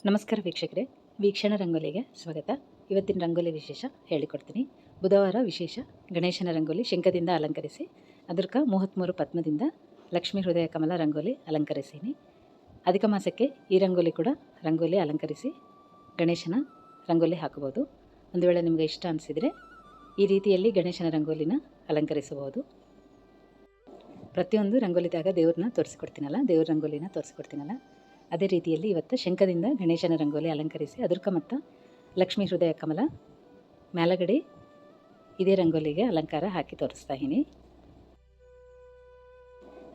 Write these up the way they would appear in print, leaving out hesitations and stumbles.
ನಮಸ್ಕಾರ ವೀಕ್ಷಕರೇ, ವೀಕ್ಷಣ ರಂಗೋಲಿಗೆ ಸ್ವಾಗತ. ಇವತ್ತಿನ ರಂಗೋಲಿ ವಿಶೇಷ ಹೇಳಿಕೊಡ್ತೀನಿ. ಬುಧವಾರ ವಿಶೇಷ ಗಣೇಶನ ರಂಗೋಲಿ ಶಂಖದಿಂದ ಅಲಂಕರಿಸಿ ಅದಕ್ಕೆ 33 ಪದ್ಮದಿಂದ ಲಕ್ಷ್ಮೀ ಹೃದಯ ಕಮಲ ರಂಗೋಲಿ ಅಲಂಕರಿಸೀನಿ. ಅಧಿಕ ಮಾಸಕ್ಕೆ ಈ ರಂಗೋಲಿ ಕೂಡ ರಂಗೋಲಿ ಅಲಂಕರಿಸಿ ಗಣೇಶನ ರಂಗೋಲಿ ಹಾಕಬಹುದು. ಒಂದು ವೇಳೆ ನಿಮಗೆ ಇಷ್ಟ ಅನಿಸಿದರೆ ಈ ರೀತಿಯಲ್ಲಿ ಗಣೇಶನ ರಂಗೋಲಿನ ಅಲಂಕರಿಸಬಹುದು. ಪ್ರತಿಯೊಂದು ರಂಗೋಲಿದಾಗ ದೇವ್ರನ್ನ ದೇವ್ರ ರಂಗೋಲಿನ ತೋರಿಸ್ಕೊಡ್ತೀನಲ್ಲ, ಅದೇ ರೀತಿಯಲ್ಲಿ ಇವತ್ತು ಶಂಖದಿಂದ ಗಣೇಶನ ರಂಗೋಲಿ ಅಲಂಕರಿಸಿ ಅದಕ್ಕೆ ಮತ್ತು ಲಕ್ಷ್ಮೀ ಹೃದಯ ಕಮಲ ಮೇಲಗಡೆ ಇದೇ ರಂಗೋಲಿಗೆ ಅಲಂಕಾರ ಹಾಕಿ ತೋರಿಸ್ತಾ ಇದ್ದೀನಿ.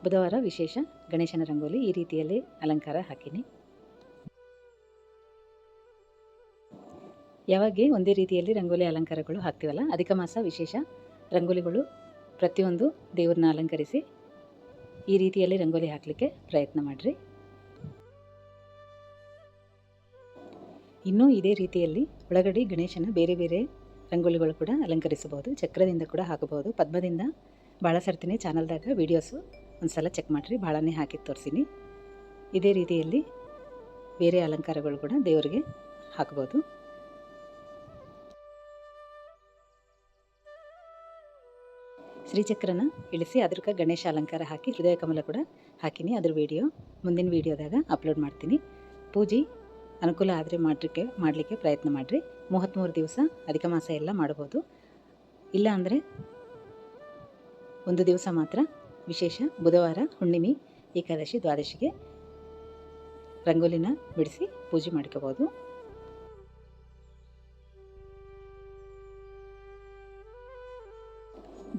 ಬುಧವಾರ ವಿಶೇಷ ಗಣೇಶನ ರಂಗೋಲಿ ಈ ರೀತಿಯಲ್ಲಿ ಅಲಂಕಾರ ಹಾಕಿನಿ. ಯಾವಾಗ ಒಂದೇ ರೀತಿಯಲ್ಲಿ ರಂಗೋಲಿ ಅಲಂಕಾರಗಳು ಹಾಕ್ತೀವಲ್ಲ, ಅಧಿಕ ಮಾಸ ವಿಶೇಷ ರಂಗೋಲಿಗಳು ಪ್ರತಿಯೊಂದು ದೇವ್ರನ್ನ ಅಲಂಕರಿಸಿ ಈ ರೀತಿಯಲ್ಲಿ ರಂಗೋಲಿ ಹಾಕಲಿಕ್ಕೆ ಪ್ರಯತ್ನ ಮಾಡಿರಿ. ಇನ್ನೂ ಇದೇ ರೀತಿಯಲ್ಲಿ ಒಳಗಡೆ ಗಣೇಶನ ಬೇರೆ ಬೇರೆ ರಂಗೋಲಿಗಳು ಕೂಡ ಅಲಂಕರಿಸಬಹುದು. ಚಕ್ರದಿಂದ ಕೂಡ ಹಾಕಬಹುದು. ಪದ್ಮದಿಂದ ಭಾಳ ಸರ್ತಿನೇ ಚಾನಲ್ದಾಗ ವೀಡಿಯೋಸು ಒಂದು ಸಲ ಚೆಕ್ ಮಾಡಿರಿ, ಭಾಳನೇ ಹಾಕಿ ತೋರಿಸೀನಿ. ಇದೇ ರೀತಿಯಲ್ಲಿ ಬೇರೆ ಅಲಂಕಾರಗಳು ಕೂಡ ದೇವರಿಗೆ ಹಾಕ್ಬೋದು. ಶ್ರೀಚಕ್ರನ ಇಳಿಸಿ ಅದಕ್ಕೆ ಗಣೇಶ ಅಲಂಕಾರ ಹಾಕಿ ಹೃದಯ ಕಮಲ ಕೂಡ ಹಾಕಿನಿ. ಅದ್ರ ವಿಡಿಯೋ ಮುಂದಿನ ವೀಡಿಯೋದಾಗ ಅಪ್ಲೋಡ್ ಮಾಡ್ತೀನಿ. ಪೂಜೆ ಅನುಕೂಲ ಆದರೆ ಮಾಡಲಿಕ್ಕೆ ಪ್ರಯತ್ನ ಮಾಡಿರಿ. 33 ದಿವಸ ಅಧಿಕ ಮಾಸ ಎಲ್ಲ ಮಾಡ್ಬೋದು. ಇಲ್ಲ ಅಂದರೆ ಒಂದು ದಿವಸ ಮಾತ್ರ ವಿಶೇಷ ಬುಧವಾರ ಹುಣ್ಣಿಮೆ ಏಕಾದಶಿ ದ್ವಾದಶಿಗೆ ರಂಗೋಲಿನ ಬಿಡಿಸಿ ಪೂಜೆ ಮಾಡ್ಕೋಬೋದು.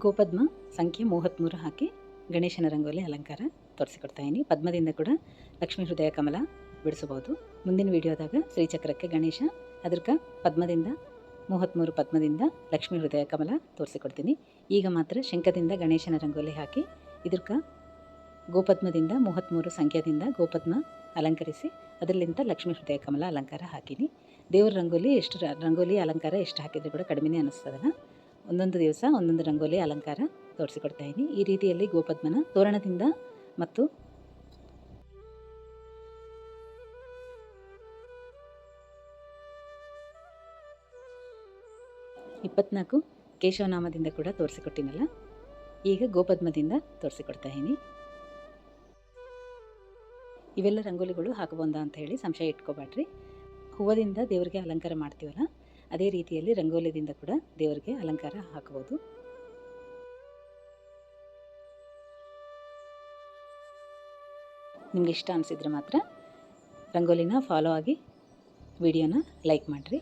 ಗೋಪದ್ಮ ಸಂಖ್ಯೆ 33 ಹಾಕಿ ಗಣೇಶನ ರಂಗೋಲಿ ಅಲಂಕಾರ ತೋರಿಸಿಕೊಡ್ತಾಯಿನಿ. ಪದ್ಮದಿಂದ ಕೂಡ ಲಕ್ಷ್ಮೀ ಹೃದಯ ಕಮಲ ಬಿಡಿಸಬಹುದು. ಮುಂದಿನ ವಿಡಿಯೋದಾಗ ಶ್ರೀಚಕ್ರಕ್ಕೆ ಗಣೇಶ, ಅದಕ್ಕೆ ಪದ್ಮದಿಂದ 33 ಪದ್ಮದಿಂದ ಲಕ್ಷ್ಮೀ ಹೃದಯ ಕಮಲ ತೋರಿಸಿಕೊಡ್ತೀನಿ. ಈಗ ಮಾತ್ರ ಶಂಖದಿಂದ ಗಣೇಶನ ರಂಗೋಲಿ ಹಾಕಿ ಇದಕ್ಕೆ ಗೋಪದ್ಮದಿಂದ 33 ಸಂಖ್ಯಾದಿಂದ ಗೋಪದ್ಮ ಅಲಂಕರಿಸಿ ಅದರಲ್ಲಿಂದ ಲಕ್ಷ್ಮೀ ಹೃದಯ ಕಮಲ ಅಲಂಕಾರ ಹಾಕಿನಿ. ದೇವ್ರ ರಂಗೋಲಿ ಅಲಂಕಾರ ಎಷ್ಟು ಹಾಕಿದರೆ ಕೂಡ ಕಡಿಮೆನೇ ಅನ್ನಿಸ್ತದಲ್ಲ. ಒಂದೊಂದು ದಿವಸ ಒಂದೊಂದು ರಂಗೋಲಿ ಅಲಂಕಾರ ತೋರಿಸಿಕೊಡ್ತಾಯಿದ್ದೀನಿ. ಈ ರೀತಿಯಲ್ಲಿ ಗೋಪದ್ಮನ ತೋರಣದಿಂದ ಮತ್ತು ಇಪ್ಪತ್ನಾಲ್ಕು ಕೇಶವನಾಮದಿಂದ ಕೂಡ ತೋರಿಸಿಕೊಟ್ಟಿನಲ್ಲ, ಈಗ ಗೋಪದ್ಮದಿಂದ ತೋರಿಸಿಕೊಡ್ತಾಯಿದ್ದೀನಿ. ಇವೆಲ್ಲ ರಂಗೋಲಿಗಳು ಹಾಕಬಹುದಾ ಅಂತ ಹೇಳಿ ಸಂಶಯ ಇಟ್ಕೋಬೇಡ್ರಿ. ಹೂವದಿಂದ ದೇವರಿಗೆ ಅಲಂಕಾರ ಮಾಡ್ತೀವಲ್ಲ, ಅದೇ ರೀತಿಯಲ್ಲಿ ರಂಗೋಲಿದಿಂದ ಕೂಡ ದೇವರಿಗೆ ಅಲಂಕಾರ ಹಾಕಬಹುದು. ನಿಮ್ಗೆ ಇಷ್ಟ ಅನಿಸಿದ್ರೆ ಮಾತ್ರ ರಂಗೋಲಿನ ಫಾಲೋ ಆಗಿ ವಿಡಿಯೋನ ಲೈಕ್ ಮಾಡಿರಿ.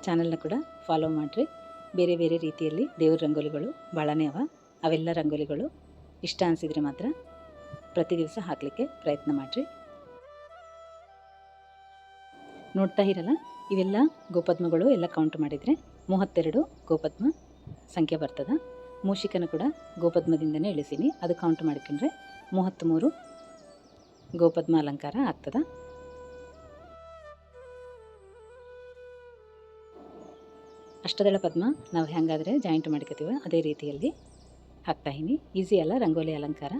ಚಾನಲ್ನ ಕೂಡ ಫಾಲೋ ಮಾಡಿರಿ. ಬೇರೆ ಬೇರೆ ರೀತಿಯಲ್ಲಿ ದೇವ್ರ ರಂಗೋಲಿಗಳು ಭಾಳನೇ ಅವೆಲ್ಲ ರಂಗೋಲಿಗಳು ಇಷ್ಟ ಅನಿಸಿದರೆ ಮಾತ್ರ ಪ್ರತಿ ದಿವಸ ಹಾಕಲಿಕ್ಕೆ ಪ್ರಯತ್ನ ಮಾಡಿರಿ. ನೋಡ್ತಾ ಇರಲ್ಲ, ಇವೆಲ್ಲ ಗೋಪದ್ಮಗಳು ಎಲ್ಲ ಕೌಂಟ್ ಮಾಡಿದರೆ 32 ಗೋಪದ್ಮ ಸಂಖ್ಯೆ ಬರ್ತದೆ. ಮೂಷಿಕನ ಕೂಡ ಗೋಪದ್ಮದಿಂದನೇ ಇಳಿಸೀನಿ, ಅದು ಕೌಂಟ್ ಮಾಡ್ಕೊಂಡ್ರೆ 33 ಗೋಪದ್ಮ ಅಲಂಕಾರ ಆಗ್ತದೆ. ಅಷ್ಟದಳ ಪದ್ಮ ನಾವು ಹೆಂಗಾದರೆ ಜಾಯಿಂಟ್ ಮಾಡ್ಕೋತೀವಿ ಅದೇ ರೀತಿಯಲ್ಲಿ ಹಾಕ್ತಾಯಿನಿ. ಈಸಿ ಅಲ್ಲ ರಂಗೋಲಿ ಅಲಂಕಾರ.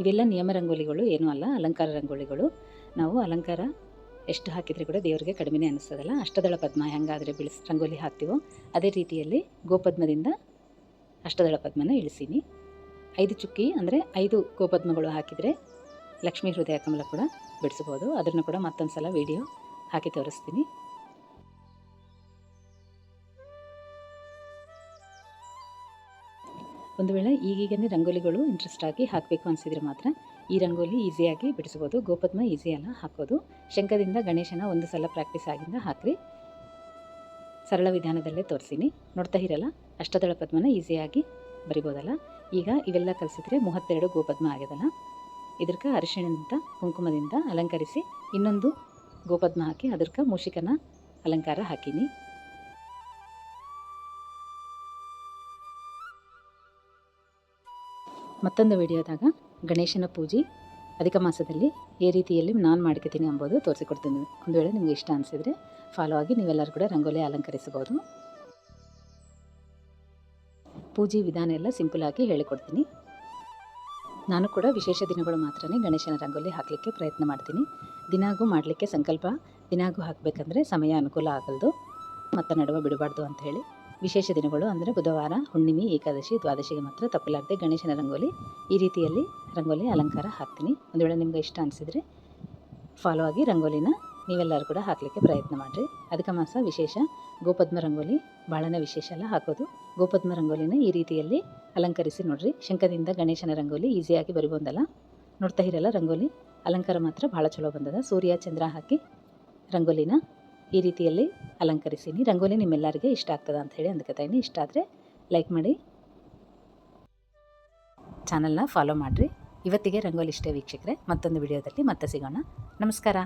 ಇವೆಲ್ಲ ನಿಯಮ ರಂಗೋಲಿಗಳು ಏನೂ ಅಲ್ಲ, ಅಲಂಕಾರ ರಂಗೋಲಿಗಳು. ನಾವು ಅಲಂಕಾರ ಎಷ್ಟು ಹಾಕಿದರೆ ಕೂಡ ದೇವರಿಗೆ ಕಡಿಮೆನೇ ಅನ್ನಿಸ್ತದಲ್ಲ. ಅಷ್ಟದಳ ಪದ್ಮ ಹೆಂಗಾದರೆ ರಂಗೋಲಿ ಹಾಕ್ತೀವೋ ಅದೇ ರೀತಿಯಲ್ಲಿ ಗೋಪದ್ಮದಿಂದ ಅಷ್ಟದಳ ಪದ್ಮನ ಇಳಿಸೀನಿ. 5 ಚುಕ್ಕಿ ಅಂದರೆ 5 ಗೋಪದ್ಮಗಳು ಹಾಕಿದರೆ ಲಕ್ಷ್ಮೀ ಹೃದಯ ಕಮಲ ಕೂಡ ಬಿಡಿಸ್ಬೋದು. ಅದನ್ನು ಕೂಡ ಮತ್ತೊಂದು ಸಲ ವಿಡಿಯೋ ಹಾಕಿ ತೋರಿಸ್ತೀನಿ. ಒಂದು ವೇಳೆ ಈಗೀಗನೇ ರಂಗೋಲಿಗಳು ಇಂಟ್ರೆಸ್ಟ್ ಆಗಿ ಹಾಕಬೇಕು ಅನಿಸಿದರೆ ಮಾತ್ರ ಈ ರಂಗೋಲಿ ಈಸಿಯಾಗಿ ಬಿಡಿಸ್ಬೋದು. ಗೋಪದ್ಮ ಈಸಿ ಅಲ್ಲ ಹಾಕೋದು. ಶಂಖದಿಂದ ಗಣೇಶನ ಒಂದು ಸಲ ಪ್ರಾಕ್ಟೀಸ್ ಆಗಿಂದ ಹಾಕ್ರಿ. ಸರಳ ವಿಧಾನದಲ್ಲೇ ತೋರಿಸೀನಿ. ನೋಡ್ತಾ ಇರಲ್ಲ, ಅಷ್ಟದಳ ಪದ್ಮನ ಈಸಿಯಾಗಿ ಬರಿಬೋದಲ್ಲ. ಈಗ ಇವೆಲ್ಲ ಕಲಿಸಿದ್ರೆ 32 ಗೋಪದ್ಮ ಆಗ್ಯದಲ್ಲ. ಇದಕ್ಕೆ ಅರಿಶಿಣದಿಂದ ಕುಂಕುಮದಿಂದ ಅಲಂಕರಿಸಿ ಇನ್ನೊಂದು ಗೋಪದ್ಮ ಹಾಕಿ ಅದಕ್ಕೆ ಮೂಷಿಕನ ಅಲಂಕಾರ ಹಾಕೀನಿ. ಮತ್ತೊಂದು ವಿಡಿಯೋದಾಗ ಗಣೇಶನ ಪೂಜೆ ಅಧಿಕ ಮಾಸದಲ್ಲಿ ಈ ರೀತಿಯಲ್ಲಿ ನಾನು ಮಾಡ್ಕೊತೀನಿ ಎಂಬುದು ತೋರಿಸಿಕೊಡ್ತೀನಿ. ಒಂದು ವೇಳೆ ನಿಮಗೆ ಇಷ್ಟ ಅನಿಸಿದರೆ ಫಾಲೋ ಆಗಿ ನೀವೆಲ್ಲರೂ ಕೂಡ ರಂಗೋಲಿ ಅಲಂಕರಿಸಬಹುದು. ಪೂಜೆ ವಿಧಾನ ಎಲ್ಲ ಸಿಂಪಲ್ ಆಗಿ ಹೇಳಿಕೊಡ್ತೀನಿ. ನಾನು ಕೂಡ ವಿಶೇಷ ದಿನಗಳು ಮಾತ್ರನೇ ಗಣೇಶನ ರಂಗೋಲಿ ಹಾಕಲಿಕ್ಕೆ ಪ್ರಯತ್ನ ಮಾಡ್ತೀನಿ. ದಿನಾಗೂ ಮಾಡಲಿಕ್ಕೆ ಸಂಕಲ್ಪ ದಿನಾಗೂ ಹಾಕಬೇಕಂದ್ರೆ ಸಮಯ ಅನುಕೂಲ ಆಗಲ್ದು ಮತ್ತು ನಡುವೆ ಬಿಡಬಾರ್ದು ಅಂತ ಹೇಳಿ ವಿಶೇಷ ದಿನಗಳು ಅಂದರೆ ಬುಧವಾರ, ಹುಣ್ಣಿಮೆ, ಏಕಾದಶಿ, ದ್ವಾದಶಿಗೆ ಮಾತ್ರ ತಪ್ಪಲಾರದೆ ಗಣೇಶನ ರಂಗೋಲಿ ಈ ರೀತಿಯಲ್ಲಿ ರಂಗೋಲಿ ಅಲಂಕಾರ ಹಾಕ್ತೀನಿ. ಒಂದು ವೇಳೆ ನಿಮ್ಗೆ ಇಷ್ಟ ಅನಿಸಿದರೆ ಫಾಲೋ ಆಗಿ ರಂಗೋಲಿನ ನೀವೆಲ್ಲರೂ ಕೂಡ ಹಾಕಲಿಕ್ಕೆ ಪ್ರಯತ್ನ ಮಾಡಿರಿ. ಅದಕ್ಕೆ ಮಾಸ ವಿಶೇಷ ಗೋಪದ್ಮ ರಂಗೋಲಿ ಭಾಳನೇ ವಿಶೇಷ ಎಲ್ಲ ಹಾಕೋದು. ಗೋಪದ್ಮ ರಂಗೋಲಿನ ಈ ರೀತಿಯಲ್ಲಿ ಅಲಂಕರಿಸಿ ನೋಡ್ರಿ. ಶಂಖದಿಂದ ಗಣೇಶನ ರಂಗೋಲಿ ಈಸಿಯಾಗಿ ಬರಿಬೋದಲ್ಲ. ನೋಡ್ತಾ ಇರಲ್ಲ ರಂಗೋಲಿ ಅಲಂಕಾರ ಮಾತ್ರ ಭಾಳ ಚಲೋ ಬಂದದ. ಸೂರ್ಯ ಚಂದ್ರ ಹಾಕಿ ರಂಗೋಲಿನ ಈ ರೀತಿಯಲ್ಲಿ ಅಲಂಕರಿಸೀನಿ. ರಂಗೋಲಿ ನಿಮ್ಮೆಲ್ಲರಿಗೆ ಇಷ್ಟ ಆಗ್ತದ ಅಂತ ಹೇಳಿ ಅಂದ್ಕೊತಾಯಿನಿ. ಇಷ್ಟ ಆದರೆ ಲೈಕ್ ಮಾಡಿ, ಚಾನಲ್ನ ಫಾಲೋ ಮಾಡಿರಿ. ಇವತ್ತಿಗೆ ರಂಗೋಲಿ ಇಷ್ಟೇ ವೀಕ್ಷಕರೇ. ಮತ್ತೊಂದು ವಿಡಿಯೋದಲ್ಲಿ ಮತ್ತೆ ಸಿಗೋಣ. ನಮಸ್ಕಾರ.